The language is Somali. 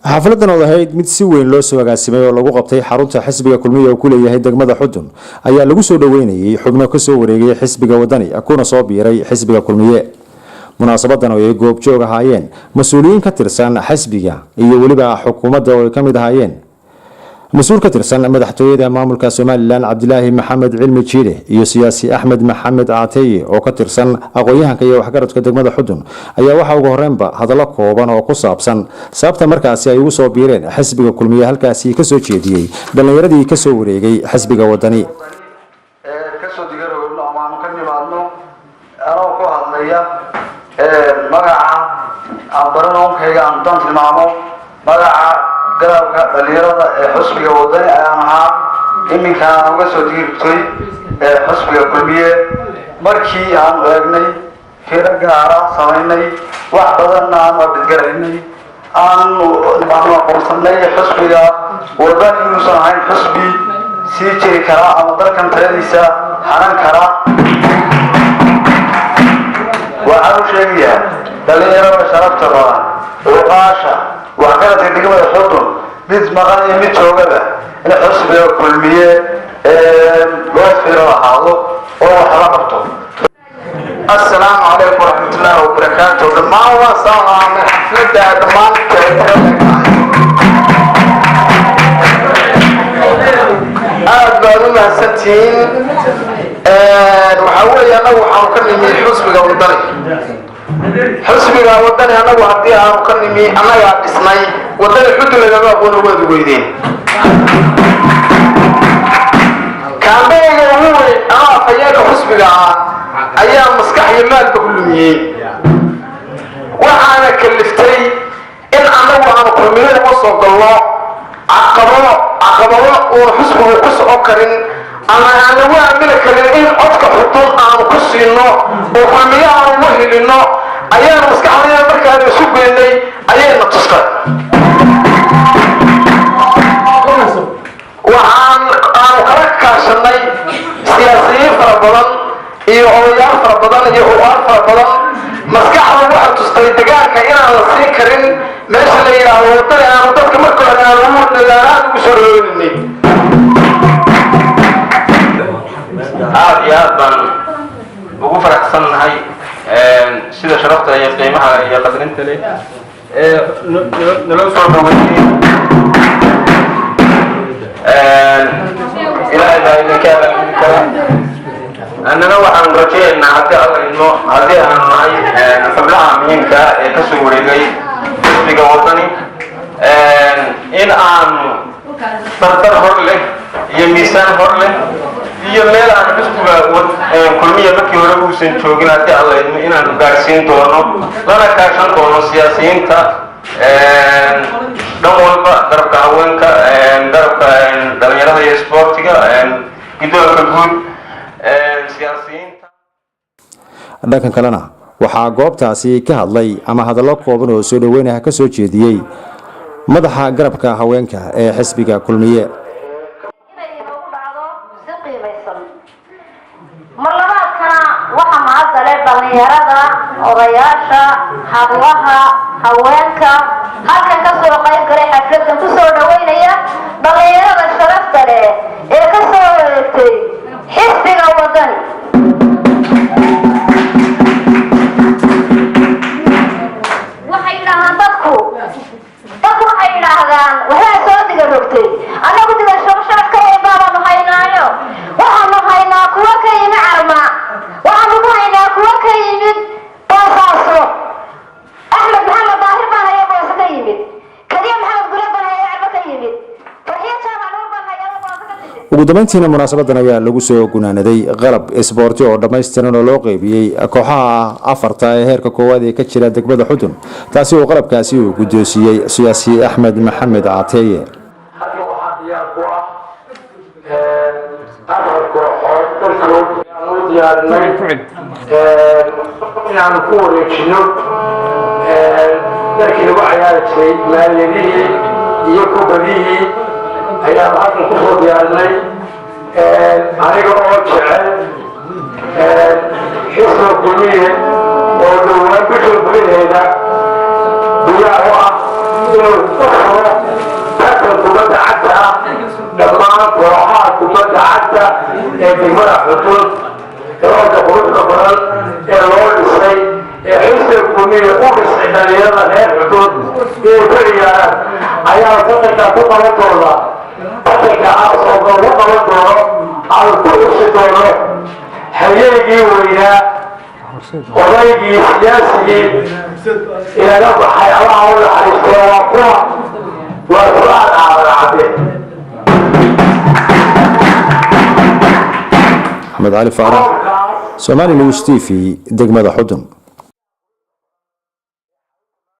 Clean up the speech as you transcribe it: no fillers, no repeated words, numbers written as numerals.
xafladan oo ahayd mid si weyn loo soo agaasimay oo lagu qabtay xarunta xisbiga kulmiye oo ku leeyahay degmada Xudun ayaa lagu soo dhaweynayay xubno ka soo wareegay xisbiga wadani kuna soo biiray xisbiga kulmiye munaasabadan oo ay goob joog ahaayeen mas'uuliyiin ka tirsan xisbiga iyo waliba xukuumadda oo ka mid ahaayeen مسؤول كترسان مدحتويدا مامولكا سوماليلاند عبدالله محمد علمي جيره iyo siyaasi Axmed Maxamed Aatay oo ka tirsan aqoonyahanka iyo waxgaradka degmada Xudun ayaa waxa ugu horreynba hadallo kooban oo ku saabsan sababta markaasi ay ugu soo biireen xisbiga kulmiye halkaasi ka soo jeediyay dhalinyaradii ka soo wareegay xisbiga wadani ka soo digarow aan ka nimaadno anoo ku hadlaya magaca aan baranankayga aan dan tilmaamo magaca garabka dhalinyarada ee xisbiga wadani ayaan ahaa iminkaan uga soo diirtay xisbiga kulmiye markii aan eegnay fiiro gaara samaynay wax badan aan badgaraynay aan aqoonsanay xisbiga wadani inuusan ahayn xisbi sii jiri kara ama dalkan taladiisa hanan kara waxaan u sheegayaa dhalinyarada sharafta badan uqaasha وعقلت الدقيقة يحطون بيت مغاني ميت شوقبه إن حسبه كلمية واسفر وحاضر وحرقته السلام عليكم ورحمة الله وبركاته لما هو صاغة من حفلة دمان أبدالنا ستين وحاول ينوح عن كلمة حسبه وضري xisbiga wadani anagu hadii aan ka nimi anaga dhisnay wadani Xudun laga aqoon wada weydeen kaambeeyga ugu weyn ayada xisbiga ayaa maskax iyo maalba ku lumiyay waxaana kaliftay in anagu aan kulmiyada u soo galno caqabado oo xisbigu ku soo karin ama aan lagu aamini karin in codka Xudun aan ku siino oo kulmiyaha u helino ayaan maskaxdayda markaan isu geynay ayayna tusay waxaan kala kaashanay siyaasiyiin fara badan iyo odayaal fara badan iyo uqaal fara badan maskaxda waxaa tustay deegaanka inaan la siin karin meesha la yidhaahdo wadani aanu dadka marka hore aan ugu soo rooninay aad iyo aad baan ugu faraxsannahay sida sharafta iyo qiimaha iyo qadarinta leh naloo soo dhaweeyay ilaahay baa idinka abaalgudi kara annana waxaan rajaynaynaa haddii alla idmo haddii aan nahay xubnaha muhiimka ee ka soo wareegay xisbiga wadani in aanu dardar hor leh iyo miisaan hor leh iyo meel aan xisbiga kulmiye markii hore uusan joogin haddii alla idmo inaanu gaarsiin doono lana kaashan doono siyaasiyiinta dhan walba garabka haweenka garabka dhalinyarada iyo isboortiga guddoonka guud siyaasiyiinta dhankan kalena waxaa goobtaasi ka hadlay ama hadallo kooban oo soo dhaweynaya ka soo jeediyey madaxa garabka haweenka ee xisbiga kulmiye dhalinyarada odayaasha hablaha haweenka halkan ka soo qayb galay xafladan ku soo dhaweynaya dhalinyarada sharafta leh ee ka soo wareegtay xisbiga wadani waxay yiraahdaan dadku waxay yiraahdaan waxay soo diga rogtay anagu diga sharafka ee baabanu haynaayo waxaanu haynaa kuwa ka yimi carma waxaanu ku haynaa kuwa ka yimid boosaaso Axmed Maxamed Daahir baan hayaa boosa ka yimid Kadiya Maxamed Gure baan hayaa carma ka yimid farxiyo jaamac baan hayaa boosa ka yimid ugu dambeyntiina munaasabadan ayaa lagu soo gunaanaday qalab isboorti oo dhammaystiran oo loo qaybiyey kooxaha afarta ee heerka koowaad ee ka jira degmada Xudun taasi oo qalabkaasi uu gudoosiyey siyaasi Axmed Maxamed Aatay inaan ku wareejino markii lagu ciyaari jiray maaliyadihii iyo kubadihii ayaan halkan ku soo diyaarinay aniga oo jecel xisbiga kulmiye oo dhowaan bisha gudaheeda diyaar u ah inuu u furo dadka kubadda cagta dhammaan kooxaha kubadda cagta ee degmada Xudun garoonka quruxda badan ee loo dhisay ee xisbiga kulmiye u dhisay dhalinyarada reer Xudun inay ku ciyaaraan ayaa dadka ku qaban doona dadka oo lagu qaban doono aan ku xusi doono xayeegii weynaa odaygii siyaasigii inaga baxay allaha u naxariistay waa kuwa waa fulaan aadan cadde axmed cali faarax Somali News TV degmada Xudun.